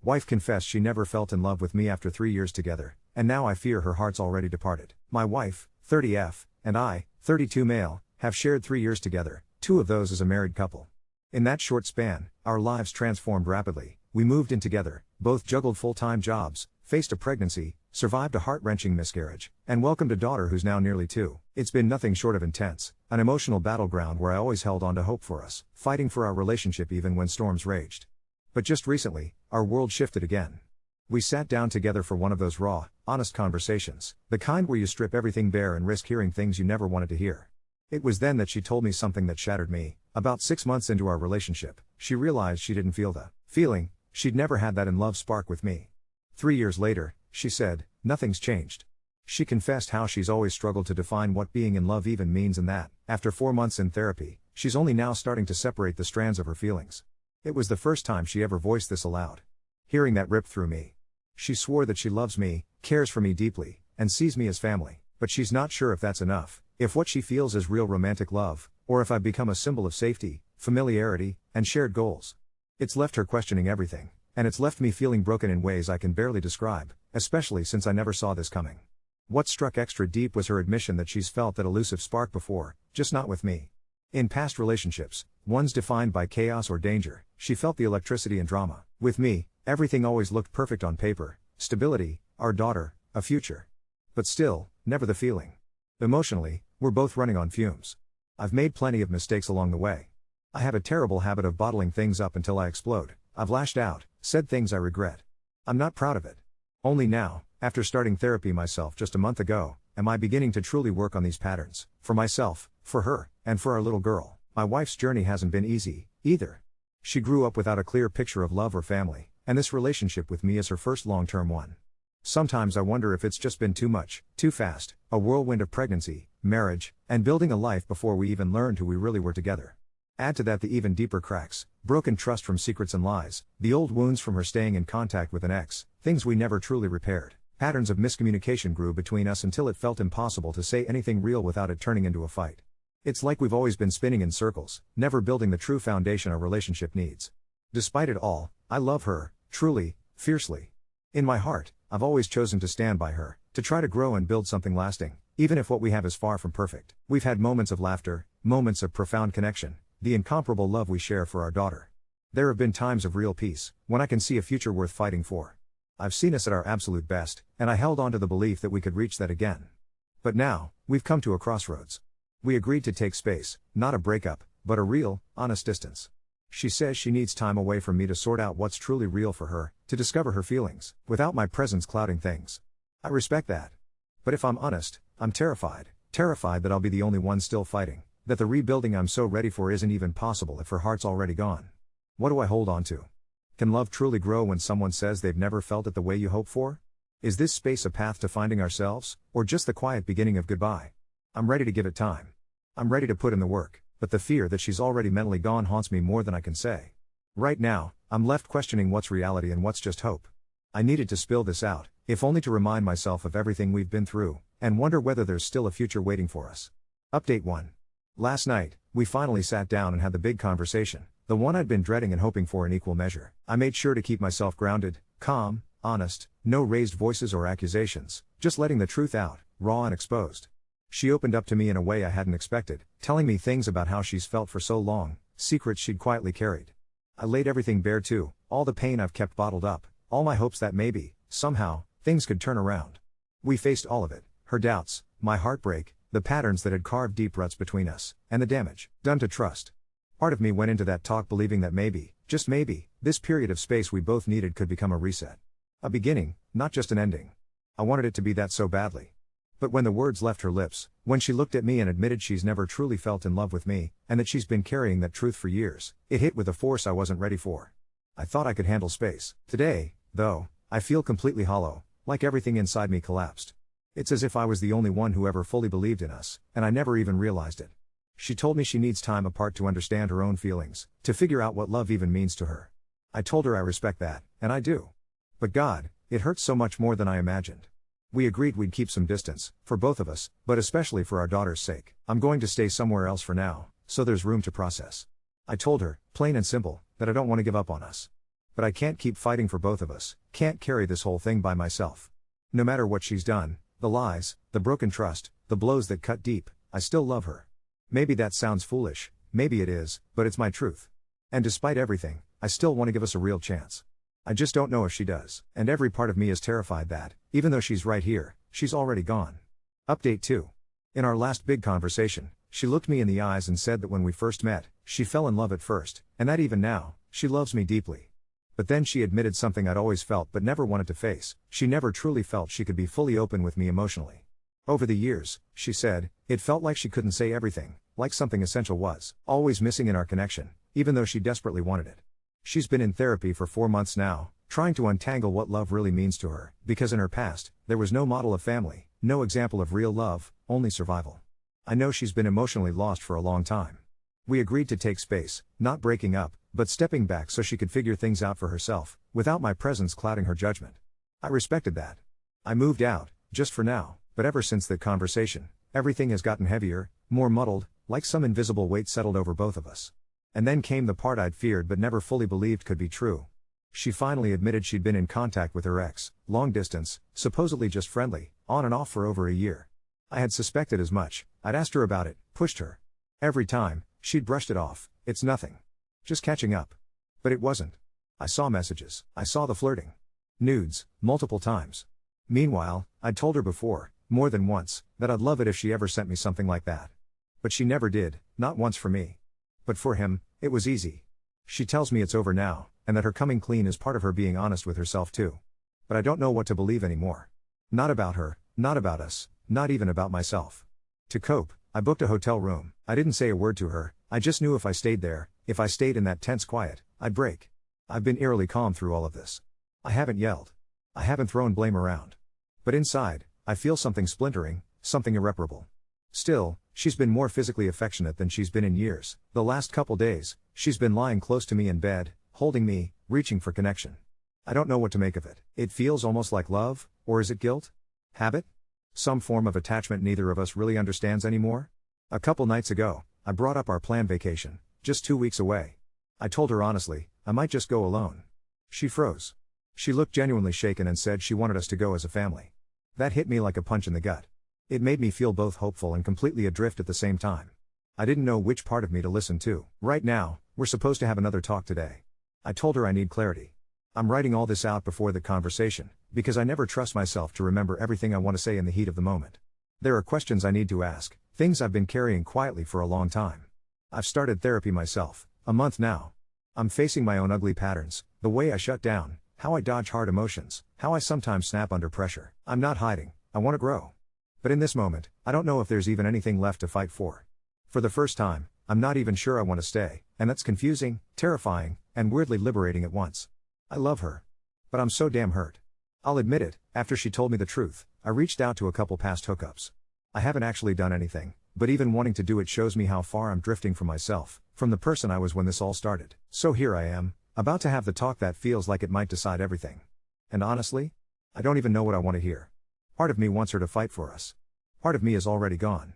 Wife confessed she never felt in love with me after 3 years together, and now I fear her heart's already departed. My wife, 30F, and I, 32 male, have shared 3 years together, 2 of those as a married couple. In that short span, our lives transformed rapidly. We moved in together, both juggled full-time jobs, faced a pregnancy, survived a heart-wrenching miscarriage, and welcomed a daughter who's now nearly 2. It's been nothing short of intense, an emotional battleground where I always held on to hope for us, fighting for our relationship even when storms raged. But just recently, our world shifted again. We sat down together for one of those raw, honest conversations, the kind where you strip everything bare and risk hearing things you never wanted to hear. It was then that she told me something that shattered me. About 6 months into our relationship, she realized she didn't feel the feeling she'd never had that in love spark with me. 3 years later, she said, nothing's changed. She confessed how she's always struggled to define what being in love even means, and that, after 4 months in therapy, she's only now starting to separate the strands of her feelings. It was the first time she ever voiced this aloud. Hearing that ripped through me. She swore that she loves me, cares for me deeply, and sees me as family, but she's not sure if that's enough, if what she feels is real romantic love, or if I've become a symbol of safety, familiarity, and shared goals. It's left her questioning everything, and it's left me feeling broken in ways I can barely describe, especially since I never saw this coming. What struck extra deep was her admission that she's felt that elusive spark before, just not with me. In past relationships, ones defined by chaos or danger, she felt the electricity and drama. With me, everything always looked perfect on paper: stability, our daughter, a future. But still, never the feeling. Emotionally, we're both running on fumes. I've made plenty of mistakes along the way. I have a terrible habit of bottling things up until I explode. I've lashed out, said things I regret. I'm not proud of it. Only now, after starting therapy myself just a month ago, am I beginning to truly work on these patterns, for myself, for her, and for our little girl. My wife's journey hasn't been easy, either. She grew up without a clear picture of love or family, and this relationship with me is her first long-term one. Sometimes I wonder if it's just been too much, too fast, a whirlwind of pregnancy, marriage, and building a life before we even learned who we really were together. Add to that the even deeper cracks, broken trust from secrets and lies, the old wounds from her staying in contact with an ex, things we never truly repaired. Patterns of miscommunication grew between us until it felt impossible to say anything real without it turning into a fight. It's like we've always been spinning in circles, never building the true foundation a relationship needs. Despite it all, I love her, truly, fiercely. In my heart, I've always chosen to stand by her, to try to grow and build something lasting, even if what we have is far from perfect. We've had moments of laughter, moments of profound connection, the incomparable love we share for our daughter. There have been times of real peace, when I can see a future worth fighting for. I've seen us at our absolute best, and I held on to the belief that we could reach that again. But now, we've come to a crossroads. We agreed to take space, not a breakup, but a real, honest distance. She says she needs time away from me to sort out what's truly real for her, to discover her feelings, without my presence clouding things. I respect that. But if I'm honest, I'm terrified that I'll be the only one still fighting, that the rebuilding I'm so ready for isn't even possible if her heart's already gone. What do I hold on to? Can love truly grow when someone says they've never felt it the way you hope for? Is this space a path to finding ourselves, or just the quiet beginning of goodbye? I'm ready to give it time. I'm ready to put in the work, but the fear that she's already mentally gone haunts me more than I can say. Right now, I'm left questioning what's reality and what's just hope. I needed to spill this out, if only to remind myself of everything we've been through, and wonder whether there's still a future waiting for us. Update 1. Last night, we finally sat down and had the big conversation, the one I'd been dreading and hoping for in equal measure. I made sure to keep myself grounded, calm, honest, no raised voices or accusations, just letting the truth out, raw and exposed. She opened up to me in a way I hadn't expected, telling me things about how she's felt for so long, secrets she'd quietly carried. I laid everything bare too, all the pain I've kept bottled up, all my hopes that maybe, somehow, things could turn around. We faced all of it, her doubts, my heartbreak, the patterns that had carved deep ruts between us, and the damage done to trust. Part of me went into that talk believing that maybe, just maybe, this period of space we both needed could become a reset. A beginning, not just an ending. I wanted it to be that so badly. But when the words left her lips, when she looked at me and admitted she's never truly felt in love with me, and that she's been carrying that truth for years, it hit with a force I wasn't ready for. I thought I could handle space. Today, though, I feel completely hollow, like everything inside me collapsed. It's as if I was the only one who ever fully believed in us, and I never even realized it. She told me she needs time apart to understand her own feelings, to figure out what love even means to her. I told her I respect that, and I do. But God, it hurts so much more than I imagined. We agreed we'd keep some distance, for both of us, but especially for our daughter's sake. I'm going to stay somewhere else for now, so there's room to process. I told her, plain and simple, that I don't want to give up on us. But I can't keep fighting for both of us, can't carry this whole thing by myself. No matter what she's done, the lies, the broken trust, the blows that cut deep, I still love her. Maybe that sounds foolish, maybe it is, but it's my truth. And despite everything, I still want to give us a real chance. I just don't know if she does, and every part of me is terrified that, even though she's right here, she's already gone. Update 2. In our last big conversation, she looked me in the eyes and said that when we first met, she fell in love at first, and that even now, she loves me deeply. But then she admitted something I'd always felt but never wanted to face: she never truly felt she could be fully open with me emotionally. Over the years, she said, it felt like she couldn't say everything, like something essential was always missing in our connection, even though she desperately wanted it. She's been in therapy for 4 months now, trying to untangle what love really means to her, because in her past, there was no model of family, no example of real love, only survival. I know she's been emotionally lost for a long time. We agreed to take space, not breaking up, but stepping back so she could figure things out for herself, without my presence clouding her judgment. I respected that. I moved out, just for now, but ever since that conversation, everything has gotten heavier, more muddled, like some invisible weight settled over both of us. And then came the part I'd feared but never fully believed could be true. She finally admitted she'd been in contact with her ex, long distance, supposedly just friendly, on and off for over a year. I had suspected as much. I'd asked her about it, pushed her. Every time, she'd brushed it off: it's nothing. Just catching up. But it wasn't. I saw messages, I saw the flirting. Nudes, multiple times. Meanwhile, I'd told her before, more than once, that I'd love it if she ever sent me something like that. But she never did, not once for me. But for him, it was easy. She tells me it's over now, and that her coming clean is part of her being honest with herself too. But I don't know what to believe anymore. Not about her, not about us, not even about myself. To cope, I booked a hotel room. I didn't say a word to her. I just knew if I stayed there, if I stayed in that tense quiet, I'd break. I've been eerily calm through all of this. I haven't yelled. I haven't thrown blame around. But inside, I feel something splintering, something irreparable. Still, she's been more physically affectionate than she's been in years. The last couple days, she's been lying close to me in bed, holding me, reaching for connection. I don't know what to make of it. It feels almost like love, or is it guilt? Habit? Some form of attachment neither of us really understands anymore? A couple nights ago, I brought up our planned vacation, just 2 weeks away. I told her honestly, I might just go alone. She froze. She looked genuinely shaken and said she wanted us to go as a family. That hit me like a punch in the gut. It made me feel both hopeful and completely adrift at the same time. I didn't know which part of me to listen to. Right now, we're supposed to have another talk today. I told her I need clarity. I'm writing all this out before the conversation, because I never trust myself to remember everything I want to say in the heat of the moment. There are questions I need to ask, things I've been carrying quietly for a long time. I've started therapy myself, a month now. I'm facing my own ugly patterns, the way I shut down, how I dodge hard emotions, how I sometimes snap under pressure. I'm not hiding, I want to grow. But in this moment, I don't know if there's even anything left to fight for. For the first time, I'm not even sure I want to stay, and that's confusing, terrifying, and weirdly liberating at once. I love her. But I'm so damn hurt. I'll admit it, after she told me the truth, I reached out to a couple past hookups. I haven't actually done anything, but even wanting to do it shows me how far I'm drifting from myself, from the person I was when this all started. So here I am, about to have the talk that feels like it might decide everything. And honestly, I don't even know what I want to hear. Part of me wants her to fight for us. Part of me is already gone.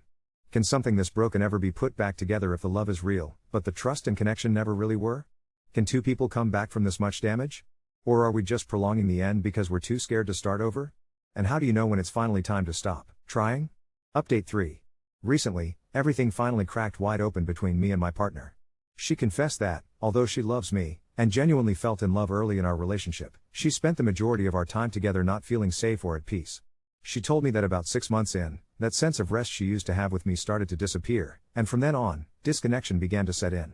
Can something this broken ever be put back together if the love is real, but the trust and connection never really were? Can two people come back from this much damage? Or are we just prolonging the end because we're too scared to start over? And how do you know when it's finally time to stop trying? Update 3. Recently, everything finally cracked wide open between me and my partner. She confessed that, although she loves me, and genuinely felt in love early in our relationship, she spent the majority of our time together not feeling safe or at peace. She told me that about 6 months in, that sense of rest she used to have with me started to disappear, and from then on, disconnection began to set in.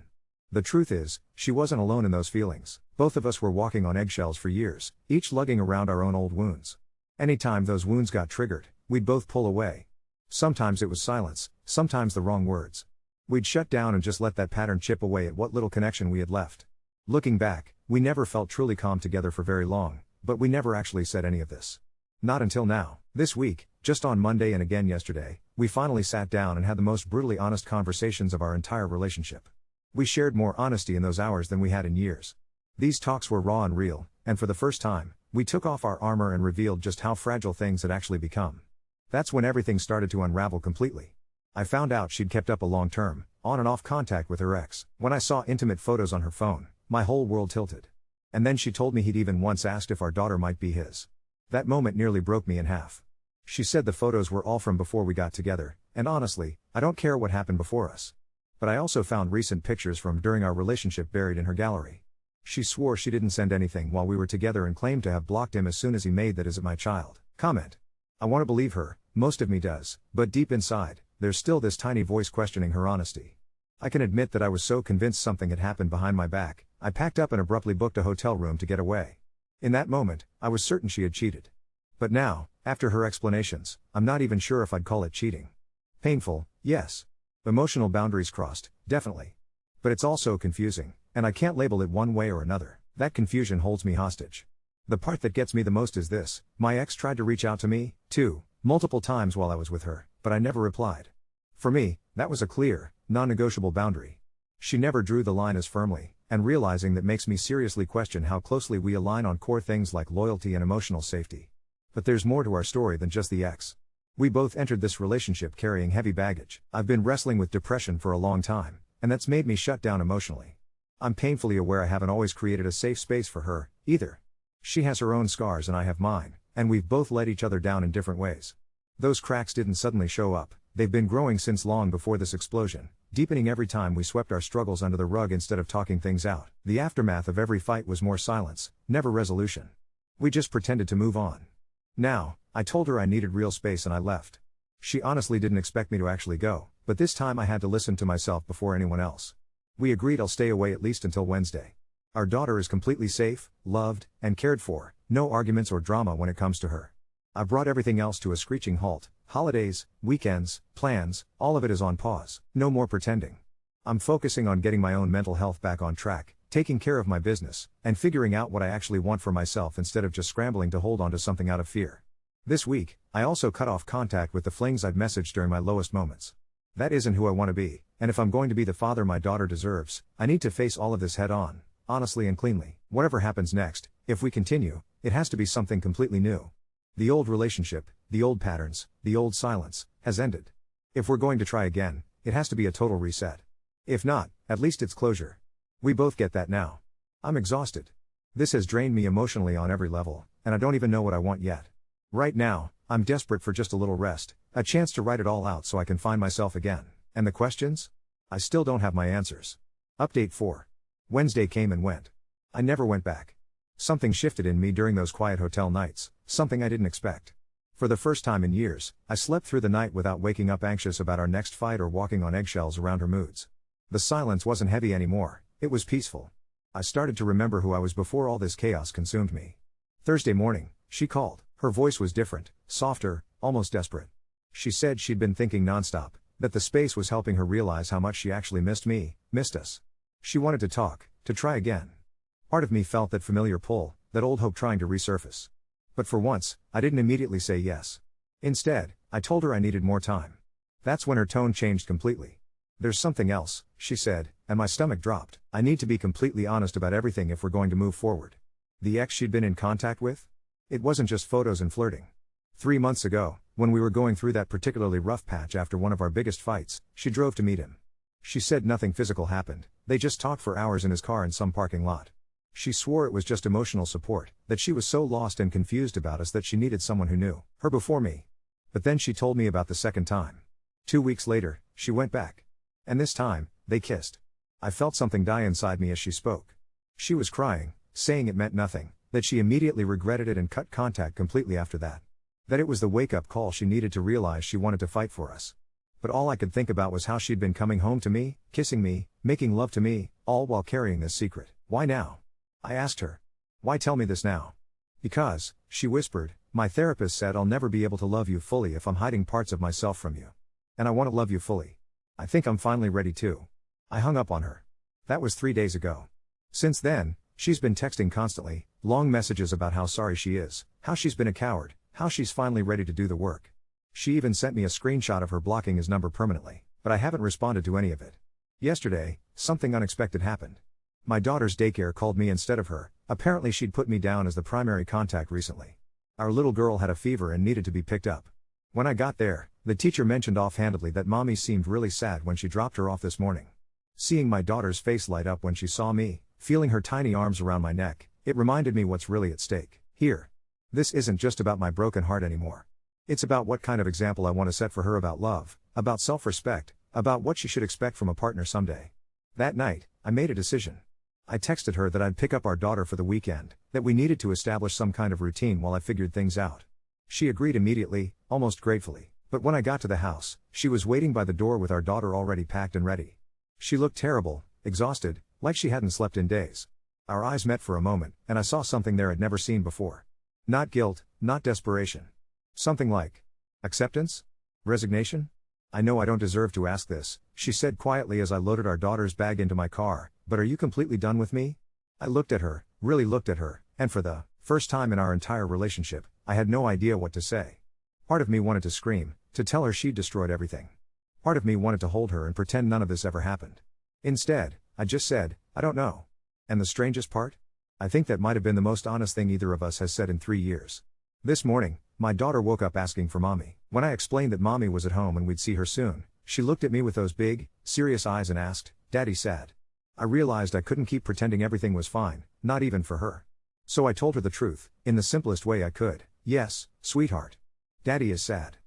The truth is, she wasn't alone in those feelings. Both of us were walking on eggshells for years, each lugging around our own old wounds. Anytime those wounds got triggered, we'd both pull away. Sometimes it was silence, sometimes the wrong words. We'd shut down and just let that pattern chip away at what little connection we had left. Looking back, we never felt truly calm together for very long, but we never actually said any of this. Not until now. This week, just on Monday and again yesterday, we finally sat down and had the most brutally honest conversations of our entire relationship. We shared more honesty in those hours than we had in years. These talks were raw and real, and for the first time, we took off our armor and revealed just how fragile things had actually become. That's when everything started to unravel completely. I found out she'd kept up a long-term, on and off contact with her ex. When I saw intimate photos on her phone, my whole world tilted. And then she told me he'd even once asked if our daughter might be his. That moment nearly broke me in half. She said the photos were all from before we got together, and honestly, I don't care what happened before us. But I also found recent pictures from during our relationship buried in her gallery. She swore she didn't send anything while we were together and claimed to have blocked him as soon as he made that "is it my child" comment. I want to believe her, most of me does, but deep inside, there's still this tiny voice questioning her honesty. I can admit that I was so convinced something had happened behind my back, I packed up and abruptly booked a hotel room to get away. In that moment, I was certain she had cheated. But now, after her explanations, I'm not even sure if I'd call it cheating. Painful, yes. Emotional boundaries crossed, definitely. But it's also confusing, and I can't label it one way or another. That confusion holds me hostage. The part that gets me the most is this: my ex tried to reach out to me, too, multiple times while I was with her, but I never replied. For me, that was a clear, non-negotiable boundary. She never drew the line as firmly, and realizing that makes me seriously question how closely we align on core things like loyalty and emotional safety. But there's more to our story than just the ex. We both entered this relationship carrying heavy baggage. I've been wrestling with depression for a long time, and that's made me shut down emotionally. I'm painfully aware I haven't always created a safe space for her, either. She has her own scars and I have mine, and we've both let each other down in different ways. Those cracks didn't suddenly show up, they've been growing since long before this explosion, deepening every time we swept our struggles under the rug instead of talking things out. The aftermath of every fight was more silence, never resolution. We just pretended to move on. Now, I told her I needed real space and I left. She honestly didn't expect me to actually go, but this time I had to listen to myself before anyone else. We agreed I'll stay away at least until Wednesday. Our daughter is completely safe, loved, and cared for, no arguments or drama when it comes to her. I brought everything else to a screeching halt: holidays, weekends, plans, all of it is on pause. No more pretending. I'm focusing on getting my own mental health back on track, taking care of my business, and figuring out what I actually want for myself instead of just scrambling to hold on to something out of fear. This week, I also cut off contact with the flings I'd messaged during my lowest moments. That isn't who I want to be, and if I'm going to be the father my daughter deserves, I need to face all of this head on, honestly and cleanly. Whatever happens next, if we continue, it has to be something completely new. The old relationship, the old patterns, the old silence, has ended. If we're going to try again, it has to be a total reset. If not, at least it's closure. We both get that now. I'm exhausted. This has drained me emotionally on every level, and I don't even know what I want yet. Right now, I'm desperate for just a little rest, a chance to write it all out so I can find myself again. And the questions? I still don't have my answers. Update 4. Wednesday came and went. I never went back. Something shifted in me during those quiet hotel nights, something I didn't expect. For the first time in years, I slept through the night without waking up anxious about our next fight or walking on eggshells around her moods. The silence wasn't heavy anymore, it was peaceful. I started to remember who I was before all this chaos consumed me. Thursday morning, she called. Her voice was different, softer, almost desperate. She said she'd been thinking nonstop, that the space was helping her realize how much she actually missed me, missed us. She wanted to talk, to try again. Part of me felt that familiar pull, that old hope trying to resurface. But for once, I didn't immediately say yes. Instead, I told her I needed more time. That's when her tone changed completely. "There's something else," she said, and my stomach dropped. "I need to be completely honest about everything if we're going to move forward." The ex she'd been in contact with? It wasn't just photos and flirting. 3 months ago, when we were going through that particularly rough patch after one of our biggest fights, she drove to meet him. She said nothing physical happened, they just talked for hours in his car in some parking lot. She swore it was just emotional support, that she was so lost and confused about us that she needed someone who knew her before me. But then she told me about the second time. 2 weeks later, she went back. And this time, they kissed. I felt something die inside me as she spoke. She was crying, saying it meant nothing, that she immediately regretted it and cut contact completely after that. That it was the wake-up call she needed to realize she wanted to fight for us. But all I could think about was how she'd been coming home to me, kissing me, making love to me, all while carrying this secret. Why now? I asked her. Why tell me this now? Because, she whispered, my therapist said I'll never be able to love you fully if I'm hiding parts of myself from you. And I want to love you fully. I think I'm finally ready to. I hung up on her. That was 3 days ago. Since then, she's been texting constantly, long messages about how sorry she is, how she's been a coward, how she's finally ready to do the work. She even sent me a screenshot of her blocking his number permanently, but I haven't responded to any of it. Yesterday, something unexpected happened. My daughter's daycare called me instead of her. Apparently she'd put me down as the primary contact recently. Our little girl had a fever and needed to be picked up. When I got there, the teacher mentioned offhandedly that mommy seemed really sad when she dropped her off this morning. Seeing my daughter's face light up when she saw me, feeling her tiny arms around my neck, It reminded me what's really at stake here. This isn't just about my broken heart anymore. It's about what kind of example I want to set for her about love, about self-respect, about what she should expect from a partner someday. That night, I made a decision. I texted her that I'd pick up our daughter for the weekend, that we needed to establish some kind of routine while I figured things out. She agreed immediately, almost gratefully, but when I got to the house, she was waiting by the door with our daughter already packed and ready. She looked terrible, exhausted, like she hadn't slept in days. Our eyes met for a moment, and I saw something there I'd never seen before. Not guilt, not desperation. Something like acceptance? Resignation? I know I don't deserve to ask this, she said quietly as I loaded our daughter's bag into my car, but are you completely done with me? I looked at her, really looked at her, and for the first time in our entire relationship, I had no idea what to say. Part of me wanted to scream, to tell her she'd destroyed everything. Part of me wanted to hold her and pretend none of this ever happened. Instead, I just said, I don't know. And the strangest part? I think that might have been the most honest thing either of us has said in 3 years. This morning, my daughter woke up asking for mommy. When I explained that mommy was at home and we'd see her soon, she looked at me with those big, serious eyes and asked, "Daddy sad?" I realized I couldn't keep pretending everything was fine, not even for her. So I told her the truth, in the simplest way I could. Yes, sweetheart. Daddy is sad.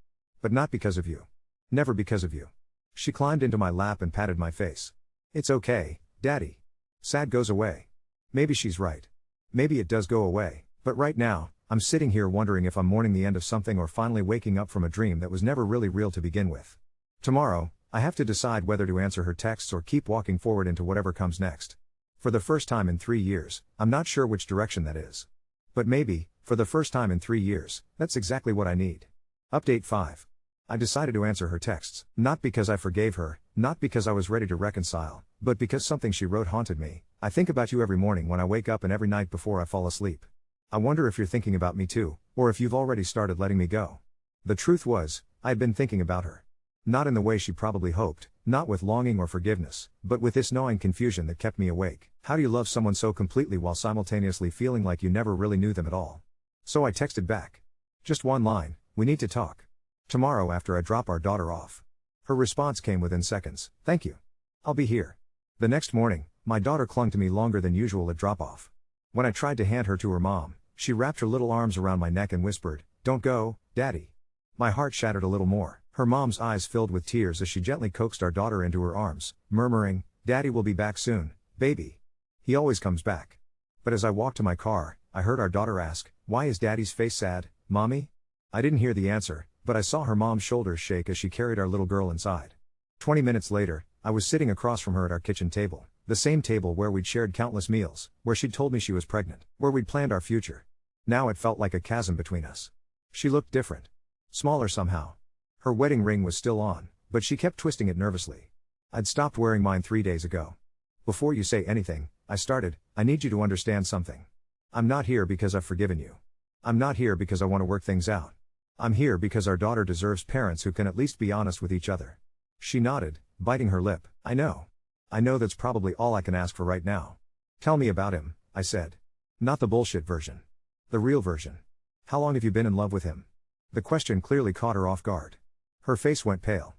But not because of you. Never because of you. She climbed into my lap and patted my face. It's okay, Daddy. Sad goes away. Maybe she's right. Maybe it does go away, but right now, I'm sitting here wondering if I'm mourning the end of something or finally waking up from a dream that was never really real to begin with. Tomorrow, I have to decide whether to answer her texts or keep walking forward into whatever comes next. For the first time in 3 years, I'm not sure which direction that is. But maybe, for the first time in 3 years, that's exactly what I need. Update 5. I decided to answer her texts, not because I forgave her, not because I was ready to reconcile, but because something she wrote haunted me. I think about you every morning when I wake up and every night before I fall asleep. I wonder if you're thinking about me too, or if you've already started letting me go. The truth was, I had been thinking about her. Not in the way she probably hoped, not with longing or forgiveness, but with this gnawing confusion that kept me awake. How do you love someone so completely while simultaneously feeling like you never really knew them at all? So I texted back. Just one line, we need to talk. Tomorrow after I drop our daughter off. Her response came within seconds, thank you. I'll be here. The next morning, my daughter clung to me longer than usual at drop-off. When I tried to hand her to her mom, she wrapped her little arms around my neck and whispered, "Don't go, Daddy." My heart shattered a little more. Her mom's eyes filled with tears as she gently coaxed our daughter into her arms, murmuring, "Daddy will be back soon, baby. He always comes back." But as I walked to my car, I heard our daughter ask, "Why is Daddy's face sad, Mommy?" I didn't hear the answer, but I saw her mom's shoulders shake as she carried our little girl inside. 20 minutes later, I was sitting across from her at our kitchen table, the same table where we'd shared countless meals, where she'd told me she was pregnant, where we'd planned our future. Now it felt like a chasm between us. She looked different. Smaller somehow. Her wedding ring was still on, but she kept twisting it nervously. I'd stopped wearing mine 3 days ago. "Before you say anything," I started, "I need you to understand something. I'm not here because I've forgiven you. I'm not here because I want to work things out. I'm here because our daughter deserves parents who can at least be honest with each other." She nodded, biting her lip. I know that's probably all I can ask for right now. "Tell me about him," I said. "Not the bullshit version. The real version. How long have you been in love with him?" The question clearly caught her off guard. Her face went pale.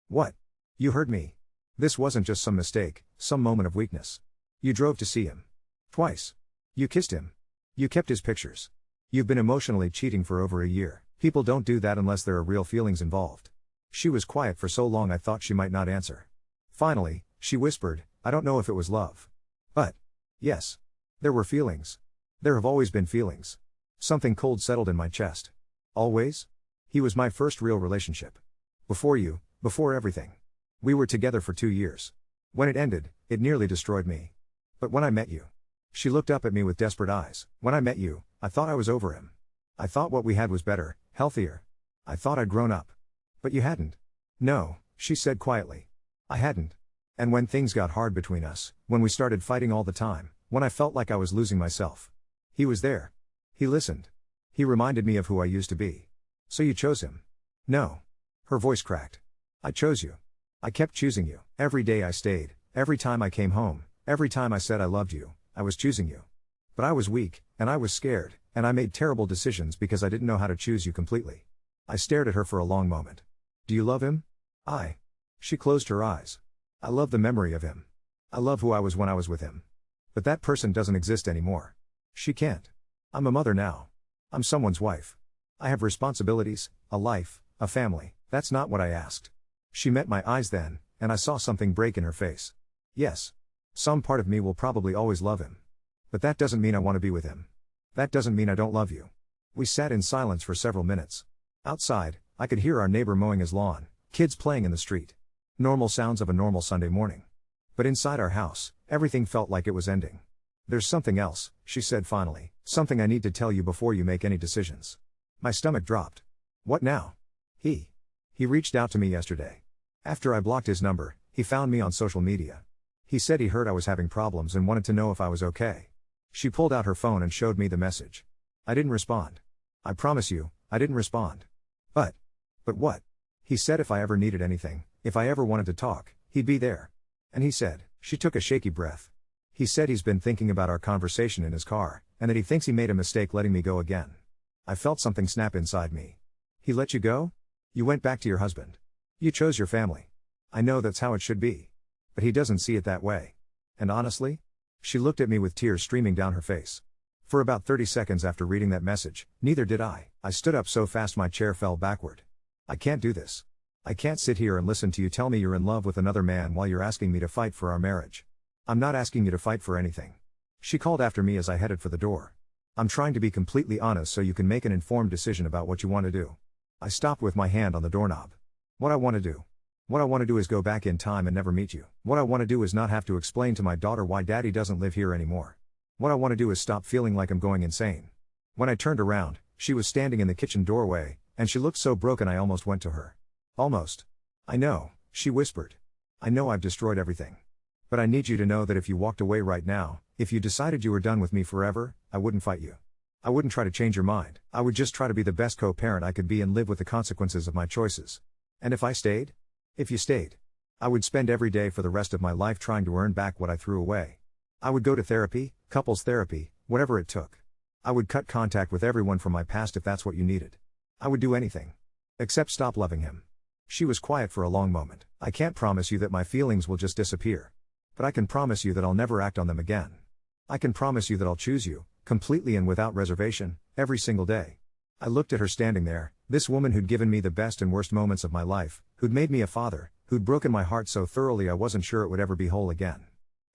What? You heard me. This wasn't just some mistake, some moment of weakness. You drove to see him. Twice. You kissed him. You kept his pictures. You've been emotionally cheating for over a year. People don't do that unless there are real feelings involved. She was quiet for so long I thought she might not answer. Finally, she whispered, "I don't know if it was love. But yes. There were feelings. There have always been feelings." Something cold settled in my chest. Always? He was my first real relationship. Before you, before everything. We were together for 2 years. When it ended, it nearly destroyed me. But when I met you. She looked up at me with desperate eyes. When I met you, I thought I was over him. I thought what we had was better, healthier. I thought I'd grown up. But you hadn't. No, she said quietly. I hadn't. And when things got hard between us, when we started fighting all the time, when I felt like I was losing myself. He was there. He listened. He reminded me of who I used to be. So you chose him? No. Her voice cracked. I chose you. I kept choosing you. Every day I stayed, every time I came home, every time I said I loved you, I was choosing you. But I was weak, and I was scared, and I made terrible decisions because I didn't know how to choose you completely. I stared at her for a long moment. Do you love him? She closed her eyes. I love the memory of him. I love who I was when I was with him. But that person doesn't exist anymore. She can't. I'm a mother now. I'm someone's wife. I have responsibilities, a life, a family. That's not what I asked. She met my eyes then, and I saw something break in her face. Yes. Some part of me will probably always love him. But that doesn't mean I want to be with him. That doesn't mean I don't love you. We sat in silence for several minutes. Outside, I could hear our neighbor mowing his lawn, kids playing in the street. Normal sounds of a normal Sunday morning. But inside our house, everything felt like it was ending. There's something else, she said finally, something I need to tell you before you make any decisions. My stomach dropped. What now? He reached out to me yesterday. After I blocked his number, he found me on social media. He said he heard I was having problems and wanted to know if I was okay. She pulled out her phone and showed me the message. I didn't respond. I promise you, I didn't respond. But what? He said if I ever needed anything, if I ever wanted to talk, he'd be there. And he said, she took a shaky breath. He said he's been thinking about our conversation in his car, and that he thinks he made a mistake letting me go again. I felt something snap inside me. He let you go? You went back to your husband. You chose your family. I know that's how it should be. But he doesn't see it that way. And honestly? She looked at me with tears streaming down her face. For about 30 seconds after reading that message, neither did I. I stood up so fast my chair fell backward. I can't do this. I can't sit here and listen to you tell me you're in love with another man while you're asking me to fight for our marriage. I'm not asking you to fight for anything. She called after me as I headed for the door. I'm trying to be completely honest so you can make an informed decision about what you want to do. I stopped with my hand on the doorknob. What I want to do. What I want to do is go back in time and never meet you. What I want to do is not have to explain to my daughter why daddy doesn't live here anymore. What I want to do is stop feeling like I'm going insane. When I turned around, she was standing in the kitchen doorway, and she looked so broken I almost went to her. Almost. I know, she whispered. I know I've destroyed everything. But I need you to know that if you walked away right now, if you decided you were done with me forever, I wouldn't fight you. I wouldn't try to change your mind. I would just try to be the best co-parent I could be and live with the consequences of my choices. And if I stayed? If you stayed? I would spend every day for the rest of my life trying to earn back what I threw away. I would go to therapy, couples therapy, whatever it took. I would cut contact with everyone from my past if that's what you needed. I would do anything. Except stop loving him. She was quiet for a long moment. I can't promise you that my feelings will just disappear. But I can promise you that I'll never act on them again. I can promise you that I'll choose you, completely and without reservation, every single day. I looked at her standing there, this woman who'd given me the best and worst moments of my life, who'd made me a father, who'd broken my heart so thoroughly I wasn't sure it would ever be whole again.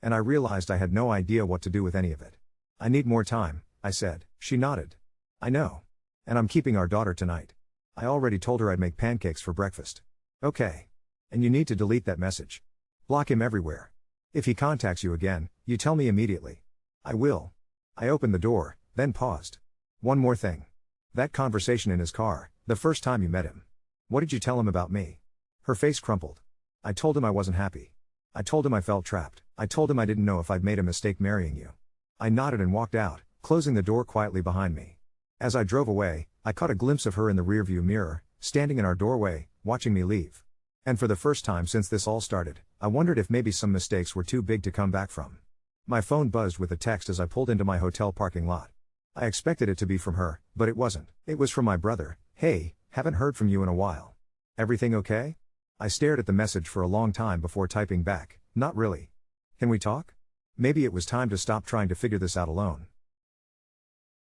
And I realized I had no idea what to do with any of it. I need more time, I said. She nodded. I know. And I'm keeping our daughter tonight. I already told her I'd make pancakes for breakfast. Okay. And you need to delete that message. Block him everywhere. If he contacts you again, you tell me immediately. I will. I opened the door, then paused. One more thing. That conversation in his car, the first time you met him. What did you tell him about me? Her face crumpled. I told him I wasn't happy. I told him I felt trapped. I told him I didn't know if I'd made a mistake marrying you. I nodded and walked out, closing the door quietly behind me. As I drove away, I caught a glimpse of her in the rearview mirror, standing in our doorway, watching me leave. And for the first time since this all started, I wondered if maybe some mistakes were too big to come back from. My phone buzzed with a text as I pulled into my hotel parking lot. I expected it to be from her, but it wasn't. It was from my brother. Hey, haven't heard from you in a while. Everything okay? I stared at the message for a long time before typing back, not really. Can we talk? Maybe it was time to stop trying to figure this out alone.